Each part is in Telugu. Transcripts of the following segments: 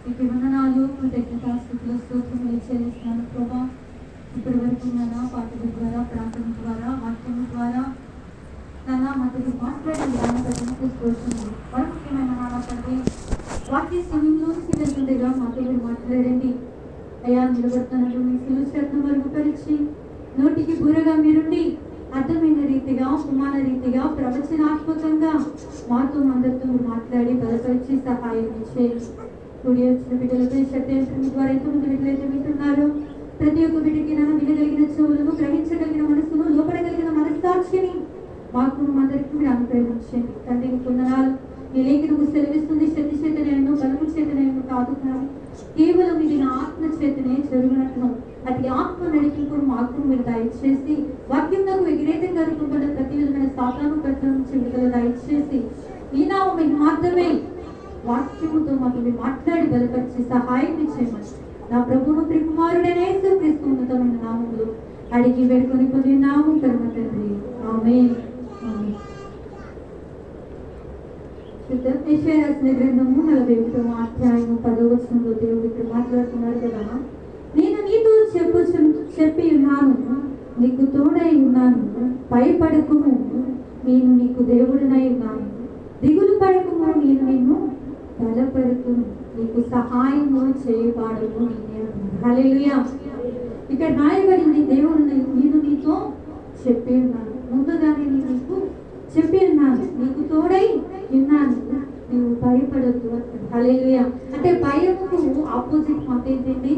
మీకు వందనాలు, కృతజ్ఞతాస్తుతులు, స్తోత్రములు చెల్లిస్తున్నాను ప్రభా. ఇప్పటి వరకు నాన్న పాటల ద్వారా, ప్రార్థన ద్వారా, వాక్యం ద్వారా నాన్న మాతో మాట్లాడిన దాని ప్రజలకు స్తోత్రములు. మరి ముఖ్యమైన నాన్న తండ్రి, వాక్య సమయంలోకి వెళ్తుండగా మాతో మీరు మాట్లాడండి అయ్యా. నిలబడుతున్నట్టు మీ సిలువ శ్రద్ధను మరుగుపరిచి నోటికి బూరగా మీరుండి అర్థమైన రీతిగా, ఉపమాన రీతిగా, ప్రవచనాత్మకంగా మాతో అందరితో మాట్లాడి బలపరిచి సహాయం చేయండి. కూడి వచ్చిన బిడ్డలతో శక్తి ద్వారా ఎంతమంది బిడ్డలైతే వింటున్నారో ప్రతి ఒక్క బిడ్డకి నన్ను వినగలిగిన చెవులను, గ్రహించగలిగిన మనసును, లోపడగలిగిన మనస్సాక్షిని మాకు అందరికీ మీరు అనుగ్రహించండి తండ్రి. కొందనాలు ఈ లేఖనము సెలవిస్తుంది, శక్తి చేతనైనా బలము చేతనైనా కాదు కానీ కేవలం ఇది నా ఆత్మ చేతనే జరుగునట్లు అది ఆత్మ నడిపింపు మాకు మీరు దయచేసి వాక్యంలో వ్యతిరేకంగా రూపొందిన ప్రతి విధమైన సాతాను కట్ల నుంచి విడుదల దయచేసి ఈ నామం మాత్రమే వాక్యముతో మాకు మీరు మాట్లాడి బలపరిచి సహాయం చేయమని నా ప్రభువును ప్రియకుమారుడైన యేసుక్రీస్తు ఉన్నతమైన నామములో అడిగి వేడుకొని పొంది నామం పరమ తండ్రి, ఆమేన్. యెషయా రాసిన గ్రంథము 41వ అధ్యాయము 10వ వచనంలో దేవుడు ఇక్కడ మాట్లాడుతున్నారు కదా, నేను నీతో చెప్పి ఉన్నాను, నీకు తోడై ఉన్నాను, భయపడకుము, నేను నీకు దేవుడినై ఉన్నాను, దిగులు పడకుము, నేను నిన్ను బలపడుతును, నీకు సహాయము చేయబడును నేనే అన్నాను. హల్లెలూయా. ఇక్కడ రాయబడింది, దేవుడు నేను నీతో చెప్పి ఉన్నాను, ముందుగానే నేను నీకు చెప్పి ఉన్నాను, నీకు తోడై ఉన్నాను, నువ్వు భయపడద్దు అంటాడు. హల్లెలూయా. అంటే భయముకు ఆపోజిట్ మాట ఏంటండి?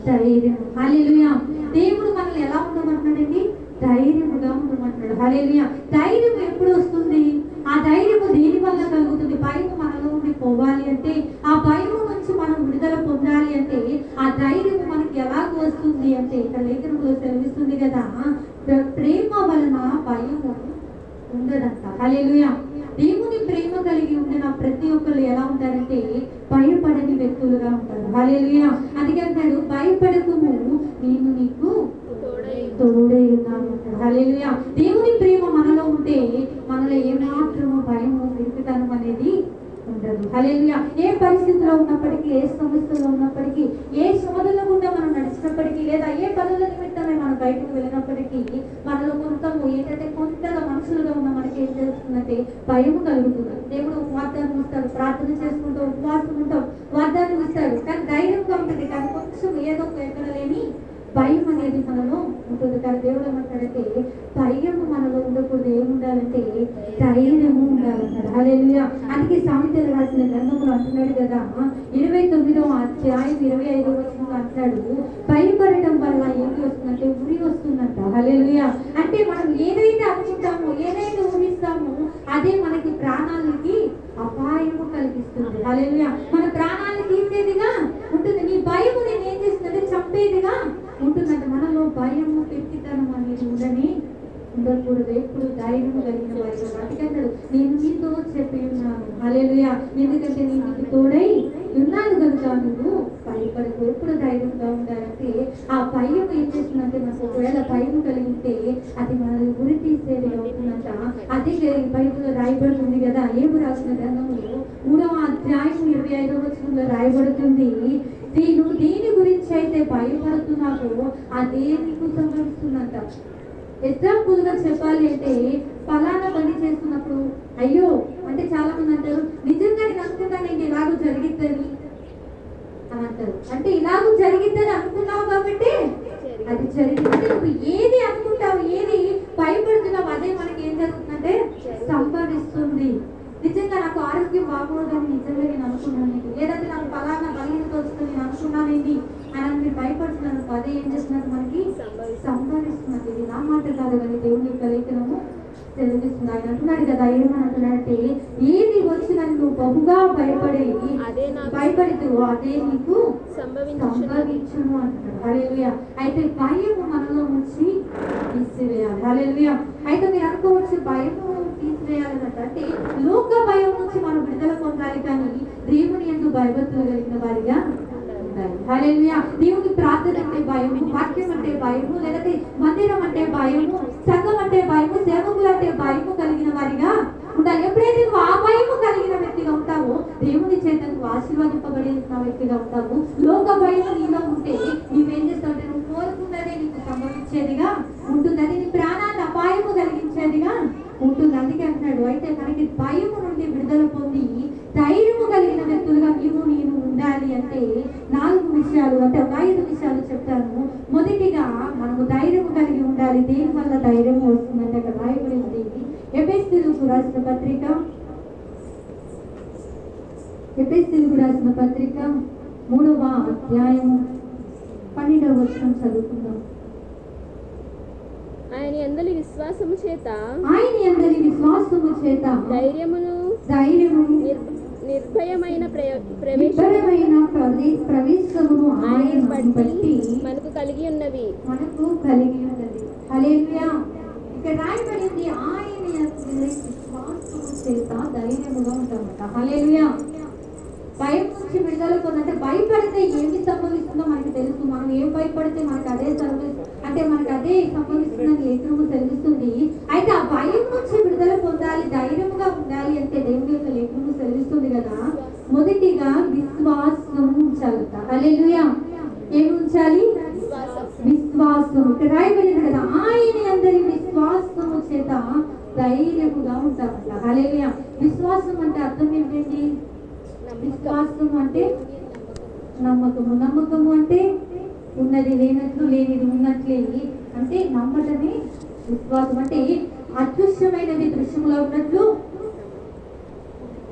ధైర్యం. హల్లెలూయా. దేవుడు మనల్ని ఎలా ఉండమంటున్నాడండి? ధైర్యముగా ఉండమంటున్నాడు. హల్లెలూయా. ధైర్యం ఎప్పుడు వస్తుంది? ఆ ధైర్యము దేని వల్ల కలుగుతుంది? భయం మనలో ఉండి పోవాలి అంటే, ఆ భయము నుంచి మనం విడుదల పొందాలి అంటే ఆ ధైర్యం మనకి ఎలాగ వస్తుంది అంటే ఇక్కడ లేఖనంలో సెలవిస్తుంది కదా, ప్రేమ వలన భయము ఉండదంట. హల్లెలూయా. దేవుని ప్రేమ కలిగి ఉండిన ప్రతి ఒక్కరు ఎలా ఉంటారంటే భయపడని వ్యక్తులుగా ఉంటారు. హల్లెలూయా. అందుకే అంటాడు, భయపడకుము, నేను నీకు తోడై ఉన్నాను అంటాడు. హల్లెలూయా. దేవుని ప్రేమ మనలో ఉంటే మనలో ఏమాత్రము భయము, విరుకుతనం అనేది ఉండదు. హల్లెలూయా. ఏ పరిస్థితిలో ఉన్నప్పటికీ, ఏ సమస్యలో ఉన్నప్పటికీ, ఏ శోధనల గుండా మనం నడిచినప్పటికీ, లేదా ఏ పనుల నిమిత్తమే మనం బయటకు వెళ్ళినప్పటికీ మనలో కొంతము ఏంటంటే కొంతగా మనుషులుగా ఉన్న మనకి ఏం జరుగుతుందంటే భయము కలుగుతుంది. దేవుడు వాగ్దానం ఇస్తాడు, ప్రార్థన చేసుకుంటూ ఉపవాసం ఉంటాం, వాగ్దానం ఇస్తాడు, కానీ ధైర్యంగా ఉంటుంది, కానీ కొంచెం ఏదో ఎక్కడ లేని భయం అనేది మనలో ఉంటుంది. కానీ దేవుడు ఏమంటాడంటే భయము మనలో ఉండకూడదు, ఏముండాలంటే ధైర్యము ఉండాలన్నాడు. హల్లెలూయా. అందుకే సామెతలు రాసిన గ్రంథంలో అంటున్నాడు కదా, 29వ అధ్యాయం 25వ వచనంలో అంటాడు, భయపడటం వల్ల ఏంటి వస్తుందంటే ఉరి వస్తుందంట. హల్లెలూయా. అంటే మనం ఏదైతే అనుకుంటామో, ఏదైతే ఊహిస్తామో అదే మనకి ప్రాణాలకి అపాయము కలిగిస్తుంది. హల్లెలూయా. మన ప్రాణాలను తీసేదిగా ఉంటుంది. నీ భయము నేను ఏం చేస్తుందంటే చంపేదిగా ఉంటుందంట. మనలో భయము, పెరిగితనం అనేది ఉండకూడదు. ఎప్పుడు ధైర్యం కలిగిన వారిగా బ్రతికంటాడు, నేను నీతో చెప్పి ఉన్నాను. హల్లెలూయా. ఎందుకంటే నేను నీకు తోడై ఉన్నాను కనుక నువ్వు భయపడకు. ఎప్పుడు ధైర్యంగా ఉండాలంటే ఆ భయం ఏం చేస్తుందంటే, మనకు ఒకవేళ భయం కలిగి ఉంటే అది మనల్ని గురి తీసేది అవుతుందంట. అదే బైబిల్లో రాయబడుతుంది కదా, ఏమి రాసిన గ్రంథంలో 3వ అధ్యాయం 25వ వచనంలో రాయబడుతుంది, నువ్వు దేని గురించి అయితే భయపడుతున్నావో అదే నీకు సంభవిస్తుందంట. ఎగ్జాంపుల్ గా చెప్పాలి అంటే, ఫలానా పని చేస్తున్నప్పుడు అయ్యో అంటే చాలా మంది అంటారు, నిజంగా నేను అనుకుంటా నేను ఇలాగూ జరిగిద్దని అని అంటారు. అంటే ఇలాగూ జరిగిద్దని అనుకున్నావు కాబట్టి అది జరిగింది. నువ్వు ఏది అనుకుంటావు, ఏది భయపడుతున్నావు అదే మనకి ఏం జరుగుతుందంటే సంభవిస్తుంది. నిజంగా నాకు ఆరోగ్యం బాగోదని నిజంగా నేను అనుకున్నాను, లేదంటే నాకు ఫలానా బలహీనత వస్తుంది నేను అనుకున్నానేంటి అని మీరు భయపడుతున్నాను, అదే ఏం చేస్తున్నట్టు మనకి సంభవిస్తున్నది. ఇది నా మాట కాదు కానీ దేవుని యొక్క లేఖనము తెలియజేస్తుంది. ఆయన అంటున్నాడు కదా, ఏమని అంటున్నాడంటే, ఏది వచ్చినా నువ్వు బహుగా భయపడుతూ అదే నీకు సంభవించును అంటున్నాడు. హల్లెలూయా. అయితే భయము మనలో నుంచి తీసివేయాలి. హల్లెలూయా. అయితే మీరు అనుకోవచ్చు భయము తీసివేయాలన్నట్టు, అంటే లోక భయం నుంచి మనం విడుదల పొందాలి, కానీ దేవుని యందు భయభక్తులు కలిగిన వారిగా ఉండాలి. హల్లెలూయా. దేవుని ప్రార్థన అంటే భయము, వాక్యం అంటే భయము, లేకపోతే మందిరం అంటే భయము, సంఘం అంటే భయము, సేవకులు అంటే భయము కలిగిన వారిగా ఉండాలి. ఎప్పుడైతే నువ్వు ఆ భయము కలిగిన వ్యక్తిగా ఉంటావో దేవుని చేత నువ్వు ఆశీర్వదింపబడిన వ్యక్తిగా ఉంటావు. లోక భయం నీలో ఉంటే నువ్వేం చేస్తావు అంటే నువ్వు కోరుకున్నదే నీకు సంభవించేదిగా ఉంటుంది. అది నీ ప్రాణాన్ని అపాయము కలిగించేదిగా ఉంటుంది. అందుకే అంటున్నాడు, అయితే మనకి భయము నుండి విడుదల పొంది ధైర్యము కలిగిన వ్యక్తులుగా నేను ఉండాలి అంటే 4 విషయాలు అంటే 5 విషయాలు చెప్తాను. మొదటిగా మనము ధైర్యము కలిగి ఉండాలి. దేని వల్ల ధైర్యం వస్తుందంటే అక్కడ రాయబడి ఉంది. ఎఫెసీయులకు రాసిన పత్రిక 3వ అధ్యాయం 12వ వచనం చదువుకుందాం. ఆయన యందలి విశ్వాసము చేత ధైర్యమును నిర్భయమైన ప్రవేశమును ఆయన బట్టి మనకు కలిగి ఉన్నవి. హల్లెలూయా. ఇక్కడ రాయబడింది ఆయన విశ్వాసము చేత ధైర్యముగా ఉంటామట. హల్లెలూయా. భయం నుంచి విడుదల పొందంటే భయపడితే ఏమి సంభవిస్తుందో మనకి తెలుసు. మనం ఏం భయపడితే మనకు అదే సంభవిస్తుందని లేఖనము తెలుస్తుంది. అయితే ఆ భయం నుంచి విడుదల పొందాలి, ధైర్యముగా ఉండాలి అంటే దేవుని యొక్క లేఖనము తెలుస్తుంది కదా. మొదటిగా విశ్వాసం ఉంచాలట. హల్లెలూయా. ఏమి ఉంచాలి? విశ్వాసం. ఇక్కడ రాయబడింది కదా, ఆయన అందరి విశ్వాసము చేత ధైర్యముగా ఉంటామట. హల్లెలూయా. విశ్వాసం అంటే అర్థం ఏంటండి? విశ్వాసం అంటే నమ్మకము అంటే ఉన్నది లేనట్లు, లేనిది ఉన్నట్లే అంటే నమ్మటమే విశ్వాసం. అంటే అదృశ్యమైనది దృశ్యములో ఉన్నట్లు,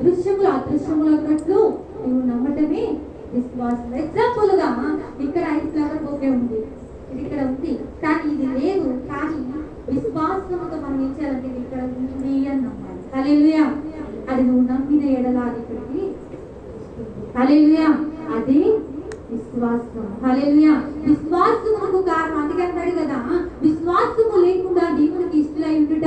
దృశ్యములు అదృశ్యములో ఉన్నట్లు నువ్వు నమ్మటమే విశ్వాసం. ఎగ్జాంపుల్ గా ఇక్కడ 5 ఫ్లవర్ బొకే ఉంది, ఇది ఇక్కడ ఉంది, కానీ ఇది లేదు. కానీ విశ్వాసముతో మనం ఏం చేయాలంటే ఇది ఇక్కడ ఉంది అని నమ్మాలి. హల్లెలూయా. అది నువ్వు నమ్మిన ఎడల అది ఇక్కడికి. హల్లెలూయా. అది విశ్వాసం. హల్లెలూయా. విశ్వాసమునకు కారణం అందుకే అంటాడు కదా, విశ్వాసము లేకుండా దేవునికి ఇష్టలై ఉండుట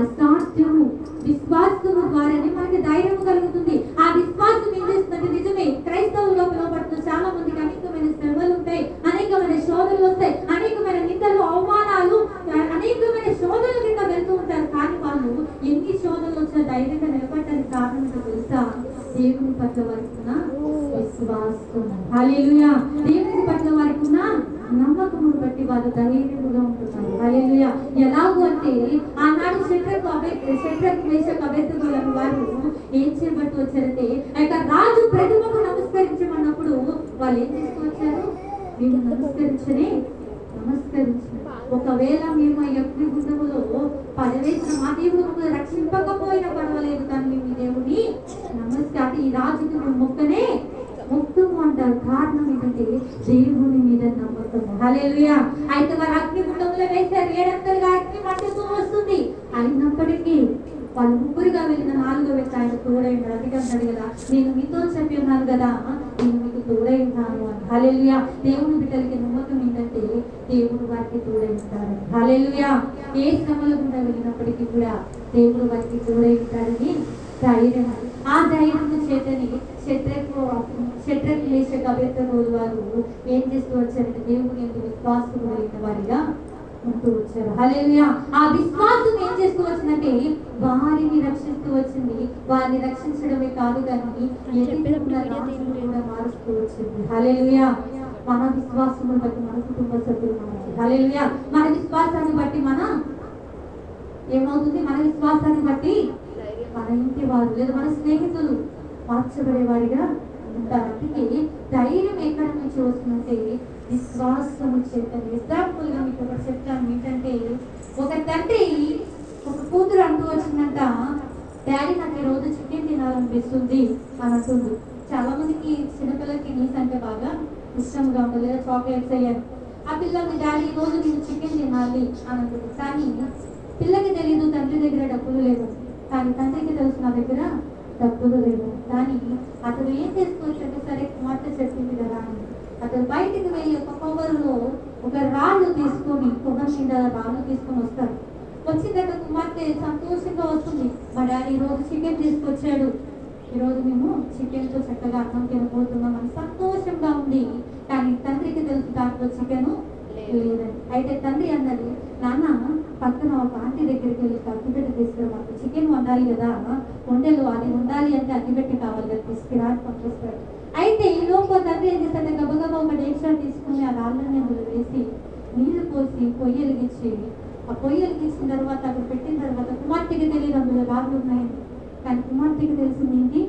అసాధ్యము. విశ్వాసము ద్వారానే మనకి ధైర్యం కలుగుతుంది. ఆ విశ్వాసం ఏం చేస్తుందంటే నిజమే క్రైస్తవుల్లో పిలువబడుతున్న చాలా మందికి అనేకమైన శ్రమలు ఉంటాయి, అనేకమైన శోధనలు వస్తాయి, అనేకమైన నిందలు, అవమానాలు, అనేకమైన శోధనల కింద వెళ్తూ ఉంటారు. కానీ వాళ్ళు ఎన్ని శోధనలు వచ్చినా ధైర్యంగా నిలబడటానికి కారణం ఏంటో తెలుసా? దేవుని పట్ల వారికి ఉన్న విశ్వాసం. హల్లెలూయా. దేవుని పట్ల వారికి ఉన్న నమ్మకమును బట్టి వారు ధైర్యముగా ఉంటున్నారు. హల్లెలూయా. ఎలాగూ అంటే ఆనాడు శద్రకు మేషకు అబేద్నెగోలను వారు ఏం చేయబట్టి వచ్చారంటే ఆ యొక్క రాజు ప్రతిమకు నమస్కరించమన్నప్పుడు వాళ్ళు ఏం చేస్తూ వచ్చారు? మేము నమస్కరించారు. ఒకవేళ మేము ఆ యొక్క గుండములో పదవేసిన మా దేవుడు మమ్మల్ని రక్షింపకపోయినా పర్వాలేదు, కానీ మేము దేవుని నమస్కారం ఈ రాజుకి మేము మొక్కము అంటారు. కారణం ఏంటంటే దేవుని మీద నమ్మకము. హల్లెలూయా. అయితే వారు అగ్ని గుండంలో వేశారు, 7 అంతలుగా అగ్ని మండుతూ వస్తుంది. అయినప్పటికీ వాళ్ళు ముగ్గురుగా వెళ్ళిన 4వ వ్యక్తి ఆయన తోడై ఉన్నాడు. అందుకే అన్నాడు కదా, నేను మీతో చెప్పి ఉన్నాను కదా, నేను మీకు తోడై ఉన్నాను అని. హల్లెలూయా. దేవుని బిడ్డలకి నమ్మకం ఏంటంటే దేవుడు వారికి తోడై ఉంటారు. హల్లెలూయా. ఏ శ్రమల గుండా వెళ్ళినప్పటికీ కూడా దేవుడు వారికి తోడై ఉంటాడని ధైర్యం. ఆ ధైర్యం చేతని శద్రకు మేషకు అబేద్నెగోలు వారు ఏం చేస్తూ వచ్చారంటే దేవుని యందు విశ్వాసం కలిగిన వారిగా ఉంటూ వచ్చారు. హల్లెలూయా. ఆ విశ్వాసం ఏం చేస్తూ వచ్చిందంటే వారిని రక్షిస్తూ వచ్చింది. వారిని రక్షించడమే కాదు కానీ కూడా మారుస్తూ వచ్చింది. హల్లెలూయా. మన విశ్వాసమును బట్టి మన కుటుంబ సభ్యులు మనకి. హల్లెలూయా. మన విశ్వాసాన్ని బట్టి మన ఏమవుతుంది? మన విశ్వాసాన్ని బట్టి మన ఇంటి వారు లేదా మన స్నేహితులు మార్చబడేవారిగా ఉంటారు. అందుకే ధైర్యం ఎక్కడి నుంచి వస్తుందంటే విశ్వాసము చేత. ఎగ్జాంపుల్ గా మీకు ఒకటి చెప్తాను ఏంటంటే, ఒక తండ్రి ఒక కూతురు అంటూ వచ్చిందంట, డాడీ నాకు ఈ రోజు చికెన్ తినాలనిపిస్తుంది అని అంటుంది. చాలా మందికి చిన్నపిల్లలకి నీస్ అంటే బాగా ఇష్టంగా ఉంటుంది, లేదా చాక్లెట్స్ అయ్యారు. ఆ పిల్లలకి డాడీ ఈ రోజు నేను చికెన్ తినాలి అని అంటుంది. కానీ పిల్లకి తెలియదు తండ్రి దగ్గర డబ్బులు లేవు, కానీ తండ్రికి తెలుసు నా దగ్గర డబ్బులు లేవు. కానీ అతను ఏం చేసుకోవచ్చు, సరే కుమార్తె చెప్పింది కదా అని అతను బయటికి వెళ్ళి ఒక కొబ్బరిలో ఒక రాళ్ళు తీసుకొని, కొబ్బరి మీద రాళ్ళు తీసుకొని వస్తాడు. వచ్చిన తర్వాత కుమార్తె సంతోషంగా వస్తుంది, మా డాడీ ఈరోజు చికెన్ తీసుకొచ్చాడు, ఈరోజు మేము చికెన్తో చక్కగా అన్నం తినబోతున్నాం అని సంతోషంగా ఉంది. కానీ తండ్రికి తెలుసు దాంట్లో చికెన్ లేదని. అయితే తండ్రి అన్నది, నాన్న పక్కన ఒక ఆంటీ దగ్గరికి వెళ్ళి అగ్గిపెట్టి తీసుకురావాలి, చికెన్ వండాలి కదా, వండలు అది వండాలి అంటే అగ్గిపెట్టి కావాలి కదా, తీసుకురా పంపిస్తాడు. అయితే ఈ లోపు తండ్రి ఏం చేస్తాడు, గబగబా ఒక డేక్షా తీసుకుని ఆ రాళ్ళని అందులో వేసి నీళ్లు పోసి పొయ్యి వెలిగించి, ఆ పొయ్యి వెలిగించిన తర్వాత అక్కడ పెట్టిన తర్వాత కుమార్తెకి తెలియదు అందులో రాళ్ళు ఉన్నాయని. కానీ కుమార్తెకి తెలిసింది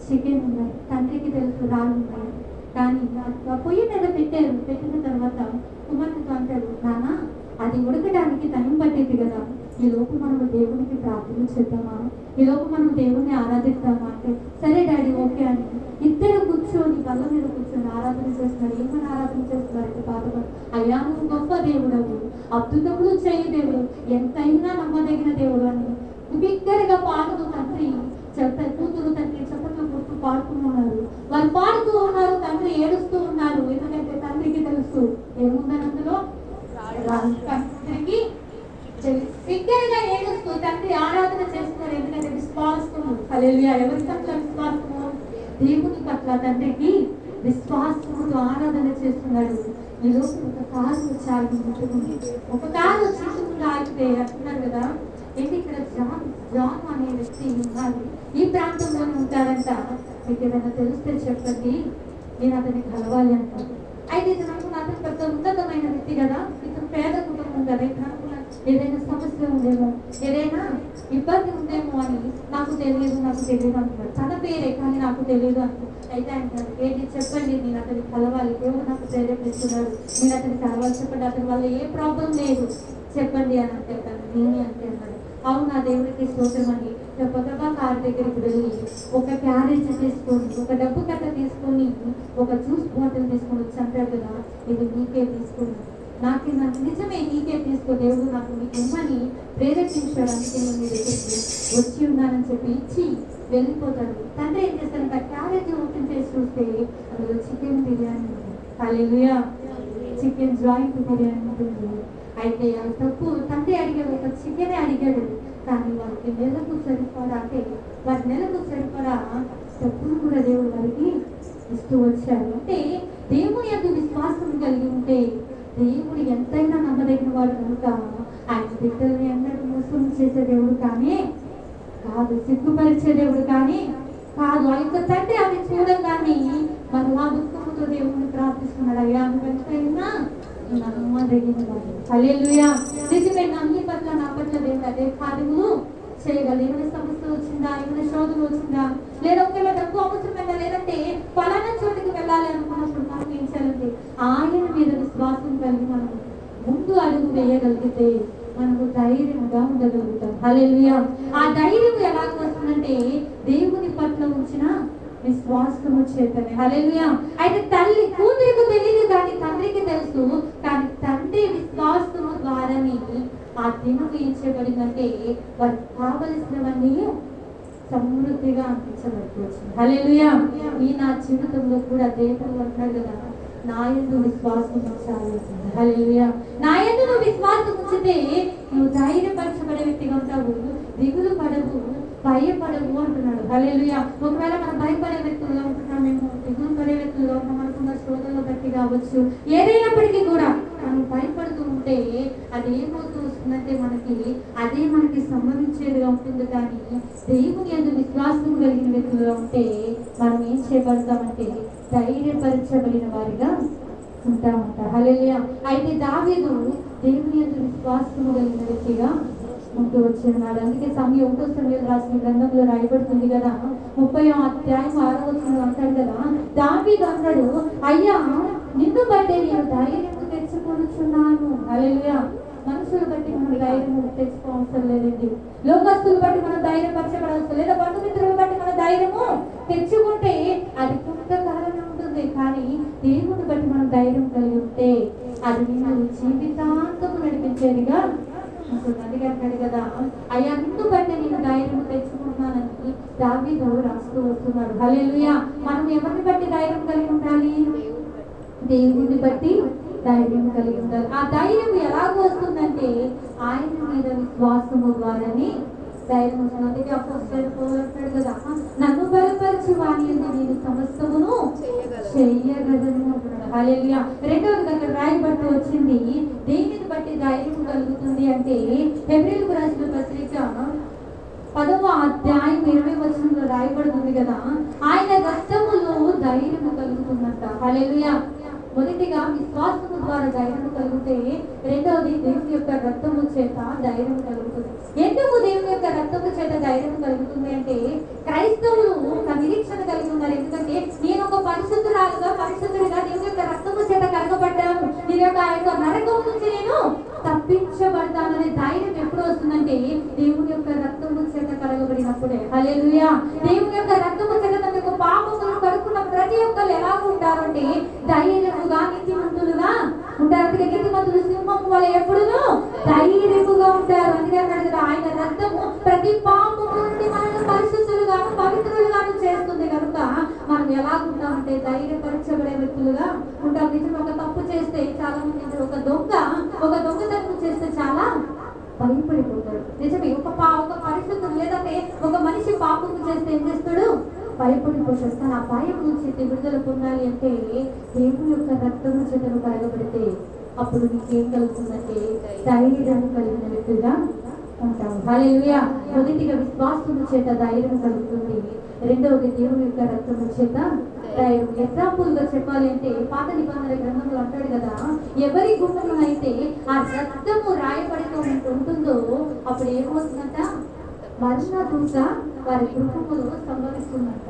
చికెన్ ఉన్నాయి, తండ్రికి తెలుసు రాళ్ళు ఉన్నాయి. కానీ ఆ పొయ్యి మీద పెట్టారు. పెట్టిన తర్వాత కుమార్తెతో అంటాడు, నాన్న అది ఉడకడానికి టైం పట్టేది కదా, ఈ లోపు మనం దేవునికి ప్రార్థన చేద్దామా, ఈ లోపు మనం దేవుణ్ణి ఆరాధిద్దామా అంటే, సరే డాడీ ఓకే అని ఇద్దరు కూర్చొని బల్ల మీద కూర్చొని ఆరాధన చేస్తున్నారు. ఏమని ఆరాధన చేస్తున్నారంటే, బాధపడు, అయ్యా నువ్వు గొప్ప దేవుడవు, అద్భుతములు చేయి దేవుడు, ఎంతైనా నమ్మదగిన దేవుడు అని బిగ్గరగా పాడుతూ తండ్రి కూతురు తండ్రి చప్పట్లు కొట్టు పాడుతున్నారు. వారు పాడుతూ ఉన్నారు, తండ్రి ఏడుస్తూ ఉన్నారు. ఎందుకంటే తండ్రికి తెలుసు ఏముందని అందులో. తండ్రికి బిగ్గరగా ఏడుస్తూ తండ్రి ఆరాధన చేస్తున్నారు. ఎందుకంటే విశ్వాసము. హల్లెలూయా. ఎవరి పట్ల విశ్వాసము? దేవుని పట్ల తండ్రికి విశ్వాసముతో ఆరాధన చేస్తున్నాడు. ఈ రోజు ఒక కారు వచ్చి ఆగి ముట్టుకుంది, ఒక కారు వచ్చి ముందు ఆగితే అంటున్నారు కదా, ఏంటి ఇక్కడ జాన్ అనే వ్యక్తి ఉన్నారు, ఈ ప్రాంతంలోనే ఉంటారంట, మీకు ఏదైనా తెలిస్తే చెప్పండి, నేను అతన్ని కలవాలి అంటారు. అయితే ఇతను అనుకున్న అతను పెద్ద ఉన్నతమైన వ్యక్తి కదా, ఇతను పేద కుటుంబం కదా, ఇతను అనుకున్న ఏదైనా సమస్య ఉందేమో, ఏదైనా ఇబ్బంది ఉందేమో అని, నాకు తెలియదు అంటున్నాడు. తన పేరే కానీ నాకు తెలియదు అంటున్నాడు. అయితే అంటారు, ఏంటి చెప్పండి, నేను అతన్ని కలవాలి, దేవుడు నాకు ప్రేరేపిస్తున్నాడు, నేను అతన్ని కలవాలి, చెప్పండి, అతని వల్ల ఏ ప్రాబ్లం లేదు చెప్పండి అని అంటే నేనే అంటే అన్నాడు. అవునా దేవుడికి స్తోత్రం అని గబగబా కారు దగ్గరికి వెళ్ళి ఒక క్యారేజ్ తీసుకొని, ఒక డబ్బు కట్ట తీసుకొని, ఒక జ్యూస్ బాటిల్ తీసుకొని వచ్చి అంటాడు కదా, ఇది నీకే తీసుకొని, నాకు నిజమే నీకే తీసుకో, దేవుడు నాకు నీకు ఇమ్మని ప్రేరేపించడానికి నేను మీ దగ్గరికి వచ్చి ఉన్నానని చెప్పి ఇచ్చి వెళ్ళిపోతాడు. తండ్రి ఏం చేస్తాడంటే క్యారేజ్ ఓపెన్ చేసి చూస్తే అందులో చికెన్ బిర్యానీ ఉంటుంది. హల్లెలూయా. చికెన్ జాయింట్ బిర్యానీ ఉంటుంది. అయితే అది తప్పు. తండ్రి అడిగాడు, ఒక చికెనే అడిగాడు, కానీ వారికి నెలకు సరిపడా, అంటే వారి నెలకు సరిపడా డబ్బులు కూడా దేవుడు వారికి ఇస్తూ వచ్చాడు. అంటే దేవుని యొక్క విశ్వాసం కలిగి ఉంటే దేవుడు ఎంతైనా నమ్మదగిన వాడు కనుక ఆయన బిడ్డల్ని ఎన్నడూ మోసం చేసే దేవుడు కానీ కాదు, సిగ్గుపరిచే దేవుడు కానీ కాదు. ఆ యొక్క తండ్రి ఆమె చూడగానే మనం ఆ దుఃఖంతో దేవుడిని ప్రార్థిస్తున్నాడు, అయ్యా ఎంతైనా నమ్మదగిన వాడు. హల్లెలూయా. నిజమే, నీ పట్ల నా పట్ల దేవుడు అదే కార్యములు చేయగలరు. ఏమైనా సమస్య వచ్చిందా, ఏమైనా శోధన వచ్చిందా, లేదా ఒకవేళ డబ్బు అవసరమైనా, లేదంటే పలానా చోటుకి వెళ్ళాలి అనుకున్నప్పుడు మనం ఏం చేయాలంటే ఆయన మీద విశ్వాసం కలిగి మనం ముందు అడుగు వేయగలిగితే మనకు ధైర్యంగా ఉండగలుగుతాం. హల్లెలూయా. ఆ ధైర్యం ఎలాగ వస్తుందంటే దేవుని పట్ల ఉంచిన విశ్వాసము చేతనే. హల్లెలూయా. అయితే తల్లి కూతురికి తెలియదు కానీ తండ్రికి తెలుసు, కానీ తండ్రి విశ్వాసము ద్వారానే ఆ దినం ఏం చేయబడిందంటే వారికి కావలసినవన్నీ సమృద్ధిగా అందించబడుతుంది. హల్లెలూయా. ఈ నా జీవితంలో కూడా దేవుడు అంటాడు కదా, నా యందు విశ్వాసం ఉంచాలి. హల్లెలూయా. నా యందు నువ్వు విశ్వాసం ఉంచితే నువ్వు ధైర్యపరచబడే వ్యక్తిగా ఉంటావు, దిగులు పడవు, భయపడవు అంటున్నాడు. హల్లెలూయా. ఒకవేళ మనం భయపడే వ్యక్తులుగా ఉంటున్నామేమో, దిగులు పడే వ్యక్తులుగా ఉన్నాం అనుకున్న శోధనలో బట్టి కావచ్చు, ఏదైనప్పటికీ కూడా మనం భయపడుతూ ఉంటే అది ఏమవుతూ వస్తుందంటే అదే మనకి సంబంధించేదిగా ఉంటుంది. కానీ దేవుని యందు విశ్వాసం కలిగిన వ్యక్తులుగా ఉంటే మనం ఏం చేయబడతామంటే ధైర్యపరచబడిన వారిగా ఉంటామంట. హల్లెలూయా. అయితే దావీదు దేవుని యందు విశ్వాసము కలిగిన వ్యక్తిగా ఉంటూ వచ్చినాడు. అందుకే సమయం 1వ సమూయేలు రాసిన గ్రంథంలో రాయబడుతుంది కదా, 30వ అధ్యాయం 6వ వచనంలో అంటాడు కదా, దావీదు అన్నాడు, అయ్యా నిన్ను బట్టి నేను ధైర్యం తెచ్చుకొనుచున్నాను. హల్లెలూయా. మనుషులు బట్టి మనం ధైర్యం తెచ్చుకోవడం లేదండి, లోకస్తులు బట్టి మనం ధైర్యపరచబడవలసిన లేదా బంధుమిత్రులు బట్టి మన ధైర్యము తెచ్చుకుంటే అది కొంతకాలం ఉంటుంది. కానీ దేవుని బట్టి మనం ధైర్యం కలిగి ఉంటే అది నిన్ను జీవితాంతము నడిపించేదిగా ఉంటుంది. అందుకే అంటాడు కదా, అయ్యా నిన్ను బట్టి నేను ధైర్యం తెచ్చుకుంటున్నానని దావీదు రాస్తూ వస్తున్నాడు. హల్లెలూయా. మనం ఎవరిని బట్టి ధైర్యం కలిగి ఉండాలి? దేవుని బట్టి ధైర్యం కలిగి ఉండాలి. ఆ ధైర్యం ఎలాగో వస్తుందంటే ఆయన మీద విశ్వాసము ద్వారానే ధైర్యం వస్తుంది. అందుకే అపోస్తలుడు పౌలు అంటాడు కదా, నన్ను బలపరిచి వాని యందు నేను సమస్తమును చేయగలను అంటున్నాడు. హల్లెలూయా. రెండవది అక్కడ రాయబడుతూ వచ్చింది, దేనిని బట్టి ధైర్యం కలుగుతుంది అంటే హెబ్రీయులకు రాసిన పత్రిక 10వ అధ్యాయం 20వ వచనంలో రాయబడుతుంది కదా, ఆయన రక్తములో ధైర్యం కలుగుతుందంట. హల్లెలూయా. మొదటిగా విశ్వాసము ద్వారా ధైర్యం కలిగితే, రెండవది దేవుని యొక్క రక్తము చేత ధైర్యం కలుగుతుంది. ఎందుకు దేవుని యొక్క రక్తము చేత ధైర్యం కలుగుతుంది అంటే క్రైస్తవులు ఒక నిరీక్షణ కలిగి ఉన్నారు. ఎందుకంటే నేను ఒక పరిశుద్ధుడిగా దేవుని యొక్క రక్తము చేత కలగబడ్డాను, నేను యొక్క నరకం నుంచి నేను తప్పించబడతాననే ధైర్యం ఎప్పుడు వస్తుందంటే దేవుని యొక్క రక్తము చేత కలగబడినప్పుడే. హల్లెలూయా. దేవుని యొక్క రక్తము చేత తన యొక్క పాపములను కడుక్కున్న ప్రతి ఒక్కరు ఎలాగ ఉంటారు అంటే ధైర్యముగా, నీతిమంతులుగా ఉంటారు. అందుకే నీతిమంతులు సింహము వలె ఎప్పుడును ధైర్యముగా ఉంటారు. అందుకే అన్నాడు ఆయన రక్తము ప్రతి పాపము నుండి మనల్ని పరిశుద్ధులుగాను పవిత్రులుగాను చేస్తుంది. కనుక మనం ఎలాగుంటామంటే ధైర్యపరచబడే వ్యక్తులుగా ఉంటాం. నిజంగా ఒక తప్పు చేస్తే చాలా మంది ఒక దొంగతనం చేస్తే చాలా భయపడిపోతాడు. నిజమే. ఒక పరిశుద్ధుడు లేదంటే ఒక మనిషి పాపము చేస్తే ఏం చేస్తాడు? భయపడిపోతాడు. కానీ ఆ భయం నుంచి విడుదల పొందాలి అంటే దేవుని యొక్క రక్తము చేతను కలగబడితే అప్పుడు నీకేం కలుగుతుందంటే ధైర్యం కలిగిన వ్యక్తిగా ఉంటాం. హల్లెలూయా. మొదటిగా విశ్వాసము చేత ధైర్యం కలుగుతుంది, రెండవది దేవుని యొక్క రక్తము చేత ధైర్యం. ఎగ్జాంపుల్ గా చెప్పాలి అంటే పాత నిబంధన గ్రంథంలో అంటాడు కదా, ఎవరి గుమ్మలో అయితే ఆ రక్తము రాయబడితో ఉంటుందో అప్పుడు ఏమవుతుందంట? మరణ దూత వారి గృహములో సంభవిస్తుందంట.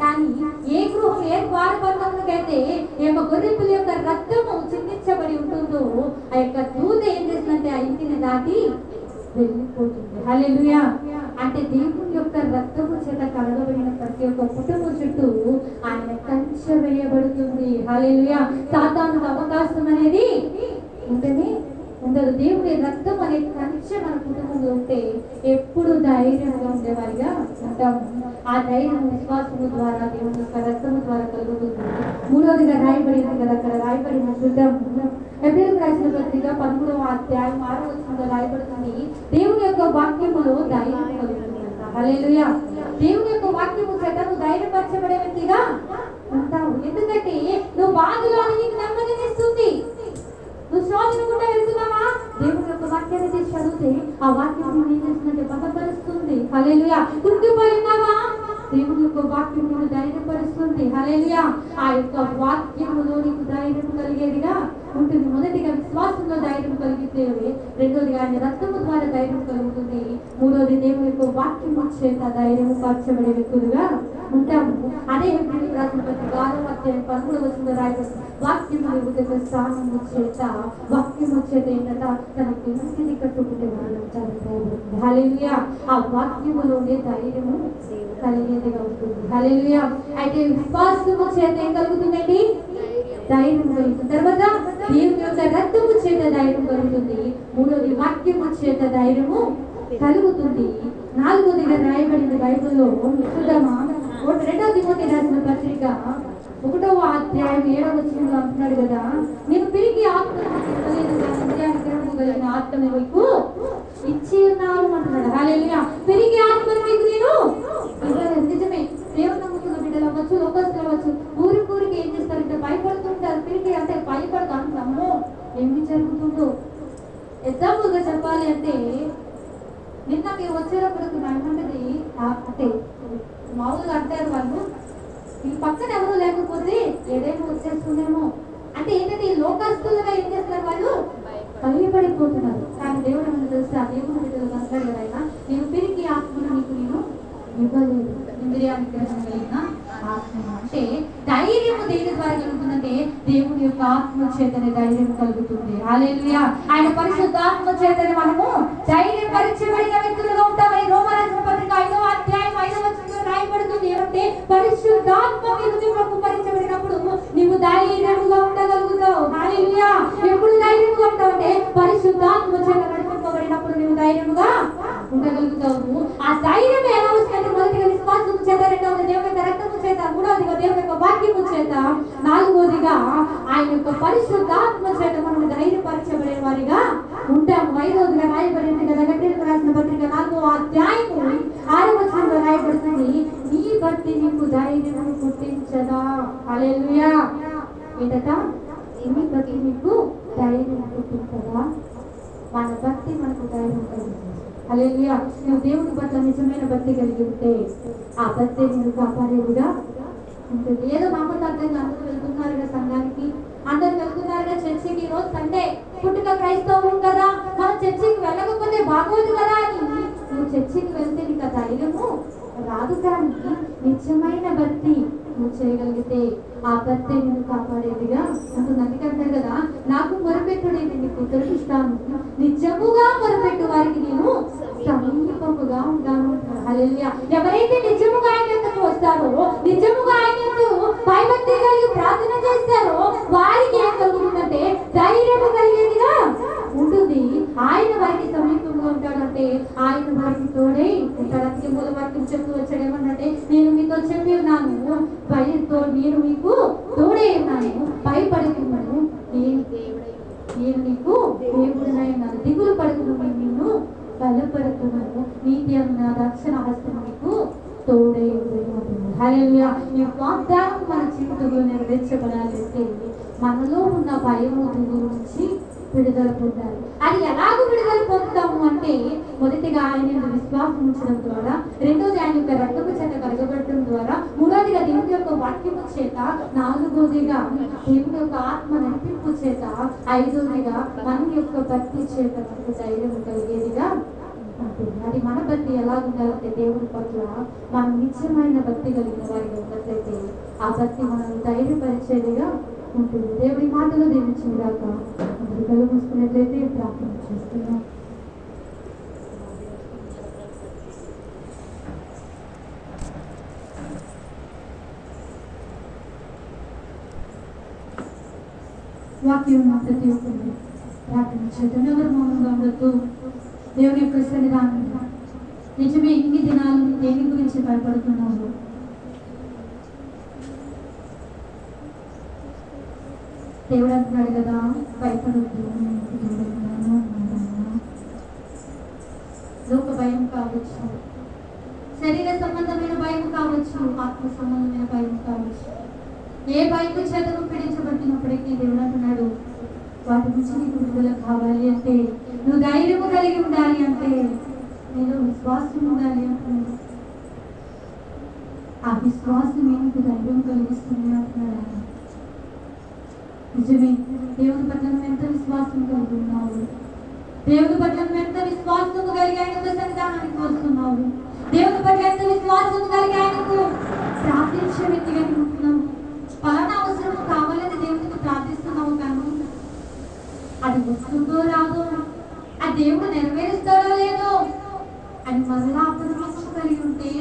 కానీ ఏ ద్వారబంధములకైతే ఈ యొక్క గొర్రెపిల్ల యొక్క రక్తము చిందించబడి ఉంటుందో ఆ యొక్క దూత ఏం చేస్తుందంటే ఆ ఇంటిని దాటి వెళ్ళిపోతుంది. హల్లెలూయా. అంటే దేవుని యొక్క రక్తము చేత కలగబడిన ప్రతి ఒక్క కుటుంబం చుట్టూ ఆయన కంచె వేయబడుతుంది. హల్లెలూయా. సాతానుకు అవకాశం అనేది ఉండదు. దేవుని రక్తం అనే కంచె మన కుటుంబంలో ఉంటే ఎప్పుడు ధైర్యంగా ఉండేవారిగా ఉంటాము. ఆ ధైర్యం విశ్వాసము ద్వారా దేవుని యొక్క రక్తము ద్వారా కలుగుతుంది. మూడవదిగా రాయబడింది కదా, అక్కడ రాయబడిన చూద్దాం. హెబ్రీయులకు రాసిన పత్రిక 13వ అధ్యాయం 6వ వచనంలో రాయబడుతుంది, దేవుని యొక్క వాక్యములో ధైర్యం కలుగుతుందంట. హల్లెలూయా. దేవుని యొక్క వాక్యము చేత నువ్వు ధైర్యపరచబడే వ్యక్తిగా ఉంటావు. ఎందుకంటే నువ్వు బాధలో నీకు నెమ్మదినిస్తుంది. నువ్వు శోధన కూడా వెళ్తున్నావా? దేవుని యొక్క వాక్యాన్ని తీసి చదివితే ఆ వాక్యం ఏం చేస్తుందంటే బలపరుస్తుంది. హల్లెలూయా. కుంగిపోయినావా? దేవుని యొక్క వాక్యం నీకు ధైర్యపరుస్తుంది. హల్లెలూయా. ఆ యొక్క వాక్యములో నీకు ధైర్యం కలిగేదిగా ఉంటుంది. మొదటిగా విశ్వాసంలో ధైర్యం కలిగితే, రెండోదిగా ఆయన రక్తము ద్వారా ధైర్యం కలుగుతుంది, మూడోది దేవుని యొక్క వాక్యము చేత ధైర్యం పరచబడే వ్యక్తులుగా ఉంటాము. అదే హెబ్రీయులకు రాసిన పత్రిక 6వ అధ్యాయం 13వ వచనంలో రాయబడుతుంది, వాక్యము యొక్క స్థానము చేత ఏంటంట తనకు ఇంటిని కట్టుకుంటే వాళ్ళు ఉంటారు. హల్లెలూయా. ఆ వాక్యములోనే ధైర్యము కలిగేదిగా ఉంటుంది. హల్లెలూయా. అయితే విశ్వాసము చేత ఏం కలుగుతుందండి? ధైర్యం కలుగుతుంది. తర్వాత దేవుని యొక్క రక్తము చేత ధైర్యం కలుగుతుంది, మూడోది వాక్యము చేత ధైర్యము కలుగుతుంది, నాలుగోదిగా రాయబడింది బైబిల్లో చూద్దామా? 2వ తిమోతి రాసిన పత్రిక 1వ అధ్యాయం 7వ వచనంలో అంటున్నాడు కదా, నేను తిరిగి కలిగిన ఆత్మను మీకు ఇచ్చి ఉన్నాను అంటున్నాడు. హల్లెలూయా. తిరిగి ఆత్మను మీకు నేను ఇవ్వలేదు. నిజమే. దేవుని నమ్ముతున్న బిడ్డలు అవ్వచ్చు, లోకస్తులు అవ్వచ్చు, ఊరికి ఏం చేస్తారంటే భయపడుతుంటారు. తిరిగి అంటే భయపడతాము ఏమి జరుగుతుందో. ఎగ్జాంపుల్ గా చెప్పాలి అంటే నిన్న మీరు వచ్చేటప్పటికి ఏమంటది అంటే మామూలుగా అంటారు వాళ్ళు, ఈ పక్కన ఎవరు లేకపోతే ఏదైనా వచ్చేస్తుందేమో అంటే ఏంటంటే ఈ లోకస్తులుగా ఏం చేస్తారు వాళ్ళు? భయపడిపోతున్నారు. కానీ దేవుడు ఏమన్నా తెలుసు? ఆ దేవుని బిడ్డలు అంటాడు కదా, ఆయన నేను తిరిగి ఆత్మను నీకు నేను ఇవ్వలేదు, ఇంద్రియానికి కలిగిన ఆత్మ. అంటే ధైర్యము దేని ద్వారా కలుగుతుందంటే దేవుని యొక్క ఆత్మ చేతనే ధైర్యం కలుగుతుంది. హల్లెలూయా. ఆయన పరిశుద్ధాత్మ చేతనే మనము ధైర్యపరచబడిన వ్యక్తులుగా ఉంటామని రోమరాసిన పత్రిక 5వ అధ్యాయం 5వ వచనంలో రాయబడుతుంది. ఏమంటే పరిశుద్ధాత్మ హృదయంలోకి పరిచబడినప్పుడు నీవు ధైర్యంగా ఉండగలుగుతావు. హల్లెలూయా. ఎప్పుడు ధైర్యంగా ఉంటావంటే పరిశుద్ధాత్మ చేత నడిపింపబడినప్పుడు నీవు ధైర్యంగా ఉండగలుగుతావు. ఆ ధైర్యం ఎలా వస్తుందంటే మొదటిగా విశ్వాసం చేత, రెండవది దేవుని యొక్క రక్తము చేత, మూడవదిగా దేవుని యొక్క వాక్యము చేత, నాలుగవదిగా ఆయన యొక్క పరిశుద్ధాత్మ చేత మనం ధైర్యపరచబడే వారిగా ఉంటాము. ఐదవదిగా రాయబడింది కదా హెబ్రీయులకు రాసిన పత్రిక 4వ అధ్యాయము 6వ వచనంలో రాయబడుతుంది, నీ బట్టి నీకు ధైర్యం పుట్టించదా. హల్లెలూయా. ఏంటట? నీ బట్టి నీకు ధైర్యం పుట్టించదా. మన భక్తి మనకు ధైర్యం కలుగుతుంది. హల్లెలూయా. నువ్వు దేవుని పట్ల నిజమైన భక్తి కలిగి ఉంటే ఆ భక్తి నేను కాపాడేదిగా ఉంటుంది. ఏదో నామకార్థంగా అందరూ వెళ్తున్నారుగా సంఘానికి, అందరు వెళ్తున్నారుగా చర్చికి, రోజు సండే పుట్టుక క్రైస్తవులు కదా, మనం చర్చికి వెళ్ళకపోతే బాగోదు కదా అని నువ్వు చర్చికి వెళ్తే నీకు ఆ ధైర్యము రాదు. కానీ నిజమైన భక్తి నువ్వు చేయగలిగితే ఆ భక్తి నేను కాపాడేదిగా ఉంటుంది. అందుకంటారు కదా, నాకు మొరపెట్టుడే నేను నీకు ఉత్తరమిస్తాను, నిజముగా మొరపెట్టు వారికి నేను సమీపముగా ఉంటాను. హల్లెలూయా. ఎవరైతే నిజముగా ఆయన యొద్దకు వస్తారో, నిజముగా ఆయన యందు భయభక్తి కలిగి ప్రార్థన చేస్తారో వారికి ఏం కలుగుతుందంటే ధైర్యం కలిగేదిగా ఉంటుంది. ఆయన వారికి సమీపంగా ఉంటాడంటే ఆయన వారికి తోడై ఉంటాడు. అందుకే మూల వాక్యం చెప్తూ వచ్చాడు ఏమన్నంటే, నేను మీతో చెప్పి ఉన్నాను, భయంతో నేను మీకు తోడై ఉన్నాను, భయపడుతున్నాను, నేను నీకు దేవుడినై ఉన్నాను, దిగులు పడుతున్నాను, నిన్ను బలపడుతున్నాను, నీతి అన్న రక్షణ హస్తం నీకు తోడై ఉంటుంది. హల్లెలూయా. ఈ వాగ్దానం మన జీవితంలో నెరవేర్చబడాలంటే మనలో ఉన్న భయము దిగులు నుంచి విడుదల పొందాలి. అది ఎలాగో విడుదల పొందుతాము అంటే, మొదటిగా ఆయన విశ్వాసం ఉంచడం ద్వారా, రెండోది ఆయన యొక్క రక్తపు చేత కలగబడటం ద్వారా, మూడోదిగా దేవుని యొక్క వాక్యము చేత, నాలుగోదిగా దేవుని యొక్క ఆత్మ నడిపింపు చేత, ఐదోదిగా మన యొక్క భక్తి చేత మనకు ధైర్యం కలిగేదిగా ఉంటుంది. అది మన భక్తి ఎలా ఉండాలంటే దేవుని పట్ల మనం నిజమైన భక్తి కలిగిన వారిగా ఉన్నట్లయితే ఆ భక్తి మనల్ని ధైర్యపరిచేదిగా ఉంటుంది. దేవుడి మాటలు దీవించుగాక. అందరూ కళ్ళు మూసుకున్నట్లయితే ప్రార్థన చేస్తున్నాం. వాక్యం ప్రతి ఒక్కరు ప్రార్థన చేద్దాం. ఎవరు మౌనంగా ఉండొద్దు. దేవుని యొక్క సన్నిధానం నిజమే. ఇన్ని దినాలు దేని గురించి భయపడుతున్నావు? దేవుడు అంటున్నాడు కదా, భయపడద్దు. లోక భయం కావచ్చు, శరీర సంబంధమైన భయం కావచ్చు, ఆత్మ సంబంధమైన భయం కావచ్చు, ఏ భయం చేతను పీడించబట్టినప్పటికీ దేవుడు అంటున్నాడు, వాటి నుంచి నీకు విడుదల కావాలి అంటే, నువ్వు ధైర్యము కలిగి ఉండాలి అంటే, నేను విశ్వాసం ఉండాలి అంటున్నాడు. ఆ విశ్వాసం నీకు ధైర్యం కలిగిస్తుంది అంటున్నాడు. నిజమే. దేవుని పట్ల నువ్వు ఎంత విశ్వాసం కలిగి ఉన్నావు? దేవుని పట్ల నువ్వు ఎంత విశ్వాసం కలిగి ఆయనకు సన్నిధానానికి వస్తున్నావు? దేవుని పట్ల ఎంత విశ్వాసం కలిగి ఆయనకు ప్రార్థించే వ్యక్తిగా ఉంటున్నావు? పలానా అవసరం కావాలని దేవునికి ప్రార్థిస్తున్నావు, కానీ అది వస్తుందో రాదో, ఆ దేవుడు నెరవేరుస్తాడో లేదో అని మరలా అపనమ్మకం కలిగి ఉంటే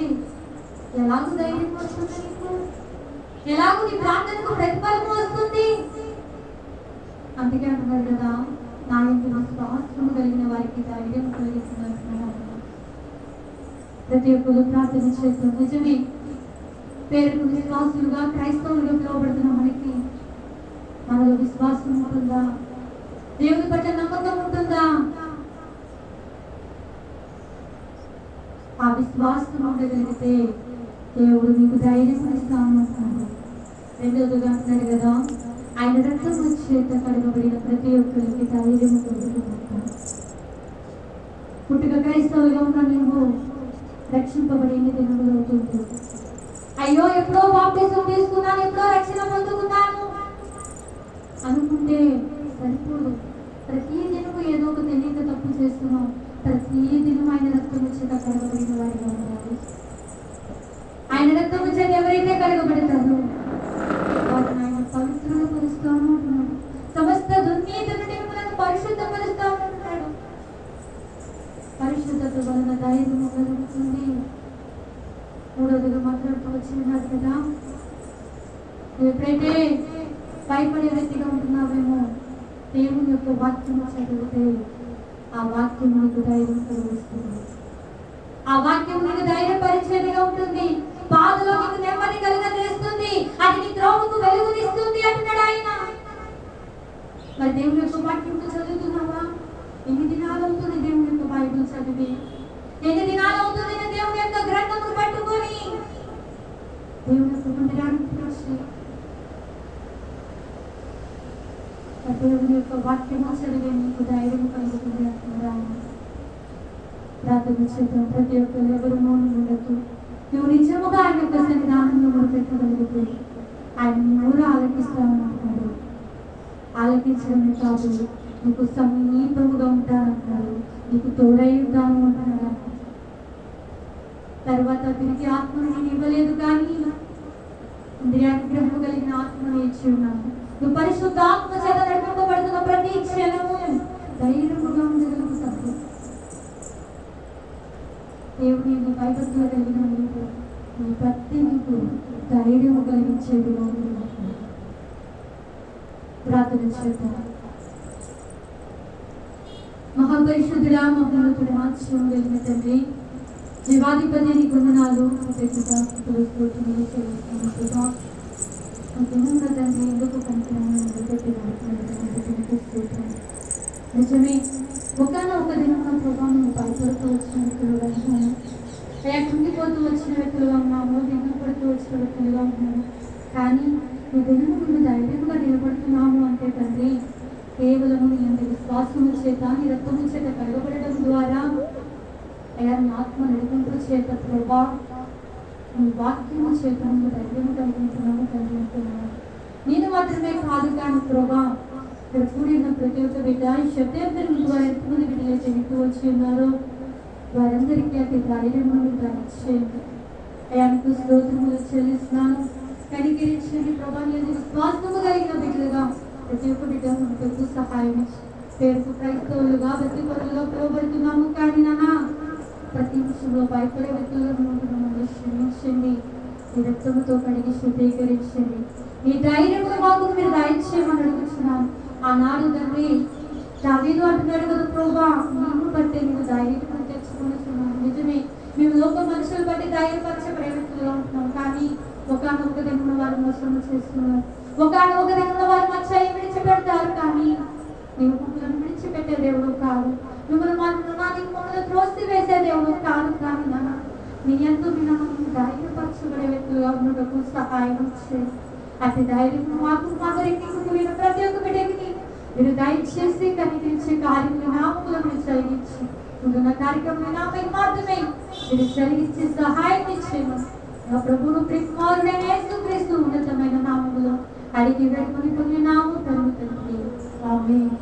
ఎలాగో ధైర్యం వస్తుంది నీకు? ఎలాగో నీ ప్రార్థనకు ప్రతిఫలం వస్తుంది? అందుకే అంటున్నారు కదా, నా యొక్క విశ్వాసం కలిగిన వారికి ధైర్యం కలిగిస్తున్నారు. ప్రతి ఒక్కరు ప్రార్థన చేస్తాం. నిజమే. పేరుకు విశ్వాసులుగా క్రైస్తవులుగా పిలువబడుతున్న మనకి మనలో విశ్వాసం ఉంటుందా? దేవుని పట్ల నమ్మకం ఉంటుందా? ఆ విశ్వాసం ఉండగలిగితే దేవుడు నీకు ధైర్యం ఇస్తాను అంటున్నాడు. రెండవదిగా అంటున్నాడు కదా, ఆయన రక్తము చేత కడగబడిన ప్రతి ఒక్కరికి ధైర్యం కలుగుతుందంట. పుట్టుక క్రైస్తవులుగా ఉన్న నువ్వు రక్షింపబడి ఎన్ని దినములు అవుతుంది? అయ్యో ఎప్పుడో బాప్టిజం తీసుకున్నాను, ఎప్పుడో రక్షణ పొందుకున్నాను అనుకుంటే సరిపోదు. ప్రతి దినము ఏదో ఒక తెలియక తప్పు చేస్తున్నాం. ప్రతి దినం ఆయన రక్తము చేత కడగబడిన వారిగా ఉన్నారు. ఆయన రక్తము చేత ఎవరైతే కడగబడతారో వారిని ఆయన పవిత్రులు పరుస్తాను అంటున్నాడు. సమస్త దుర్నీతి నుండి మిమ్మల్ని పరిశుద్ధపరుస్తాను అంటున్నాడు. పరిశుద్ధత వలన ధైర్యం కలుగుతుంది. మూడవదిగా మాట్లాడుతూ వచ్చినారు కదా, ఎప్పుడైతే భయపడే వ్యక్తిగా ఉంటున్నావేమో, దేవుని యొక్క వాక్యము చదివితే ఆ వాక్యం నీకు ధైర్యం కలిగిస్తుంది. ఆ వాక్యం నీకు ధైర్యపరిచేదిగా ఉంటుంది. బాధలో నీకు నెమ్మది కలుగజేస్తుంది. అది నీ త్రోవకు వెలుగునిస్తుంది అంటున్నాడు ఆయన. మరి దేవుని యొక్క వాక్యం చదువుతున్నావా? ఎన్ని దినాలు అవుతుంది దేవుని యొక్క బైబిల్ చదివి? ఎన్ని దినాలు అవుతుంది దేవుని యొక్క గ్రంథమును పట్టుకొని దేవుని యొక్క మందిరానికి వచ్చి దేవుని యొక్క వాక్యము చదివే నీకు ధైర్యం కలుగుతుంది అంటున్నాను. ప్రార్థన చేద్దాం. ప్రతి ఒక్కరు ఎవరు మౌనం ఉండదు. నువ్వు నిజముగా ఆయన యొక్క సన్నిధానంలో మొదలుపెట్టగలిగితే ఆయన నూరు ఆలకిస్తానంటున్నాడు. ఆలకించడమే కాదు, నీకు సమీపముగా ఉంటానంటున్నాడు, నీకు తోడై ఉంటాను అంటున్నాడు. తర్వాత తిరిగి ఆత్మను నేను ఇవ్వలేదు, కానీ ఇంద్రియాగ్రహము కలిగిన ఆత్మను ఇచ్చి ఉన్నాను. నువ్వు పరిశుద్ధ ఆత్మ చేత నడిపింపబడుతున్న ప్రతి క్షణము ధైర్యముగా ఉండగలుగుతావు. దేవుని భయభక్తులు కలిగిన నీకు నీ ప్రతి నీకు ధైర్యము కలిగించేది. ప్రార్థన చేద్దాం. మహాపరిశుద్ధుడా, మహోన్నతుడా, ఆశ్రయం కలిగిన తండ్రి, జీవాధిపతి నీ గుణనాలు తండ్రి ఎందుకు నిజమే. ఒకనొక దినం ప్రభావం భయపడుతూ వచ్చిన వ్యక్తులుగా ఉన్నాము, కుంగిపోతూ వచ్చిన వ్యక్తులుగా ఉన్నాము, దిగుపడుతూ వచ్చిన వ్యక్తులుగా ఉన్నాము. కానీ ఈ దినము మేము ధైర్యంగా నిలబడుతున్నాము అంటే తండ్రి, కేవలము నీ విశ్వాసము చేత, నీ రక్తము చేత కలగబడడం ద్వారా, అయ్యా నీ ఆత్మ నడిపింపు చేత ప్రభా, నీ వాక్యము చేత నువ్వు ధైర్యము కలిగించున్నాము తండ్రి అంటున్నాను. నేను మాత్రమే కాదు కానీ ప్రభా, ఇక్కడ కూడిన ప్రతి ఒక్క బిడ్డ ఈ శతాబ్దం ద్వారా ఎంతమంది బిడ్డలు చెబుతూ వచ్చి ఉన్నారో వారందరికీ అతి ధైర్యము దయచేయండి. అయ్యా నీకు స్తోత్రములు చెల్లిస్తున్నాను. కనికరించండి ప్రభా, నీ విశ్వాసము కలిగిన బిడ్డలుగా ప్రతి ఒక్క బిడ్డ మనకు సహాయం పేరుకు క్రైస్తవులుగా ప్రతి ఒక్కరుగా పిలువబడుతున్నాము. కానీ నాన్న ప్రతి విషయంలో భయపడే వ్యక్తులుగా ఉంటున్నాము. క్షమించండి, ఈ రక్తముతో కడిగి శుద్ధీకరించండి. ఈ ధైర్యము మాకు మీరు దయచేయమని అడుగుతున్నాను. ఆనాడు తండ్రి దావీదు అంటున్నాడు కదా ప్రభా, నిన్ను బట్టి నేను ధైర్యం తెచ్చుకుంటున్నాను. నిజమే, మేము లోక మనుషులు బట్టి ధైర్యపరచబడే వ్యక్తులుగా ఉంటున్నాం. కానీ ఒకనొక దిన వారు మోసం చేస్తున్నారు, ఒకనొక దిన వారు మా చేయి విడిచిపెడతారు. కానీ నీవు మమ్మల్ని విడిచిపెట్టే దేవుడు కాదు, మిమ్మల్ని మమ్మల్ని త్రోసి వేసే దేవుడు కాదు. కానీ నీ ఎంతో వినమని ధైర్యపరచబడే వ్యక్తులుగా ఉండటకు సహాయం చేయండి. అతి ధైర్యం మాకు మాకు ప్రతి ఒక్క బిడ్డకి మీరు దయచేసి కనిపించే కార్యక్రమం నామములను మీరు జరిగించి ముందున్న కార్యక్రమం నాపై మాత్రమే మీరు జరిగించి సహాయం ఇచ్చేయమని నా ప్రభువును ప్రికుమారుడైన యేసుక్రీస్తు ఉన్నతమైన నామములో అడిగి వేడుకొని నామము తండ్రి. ఆమేన్.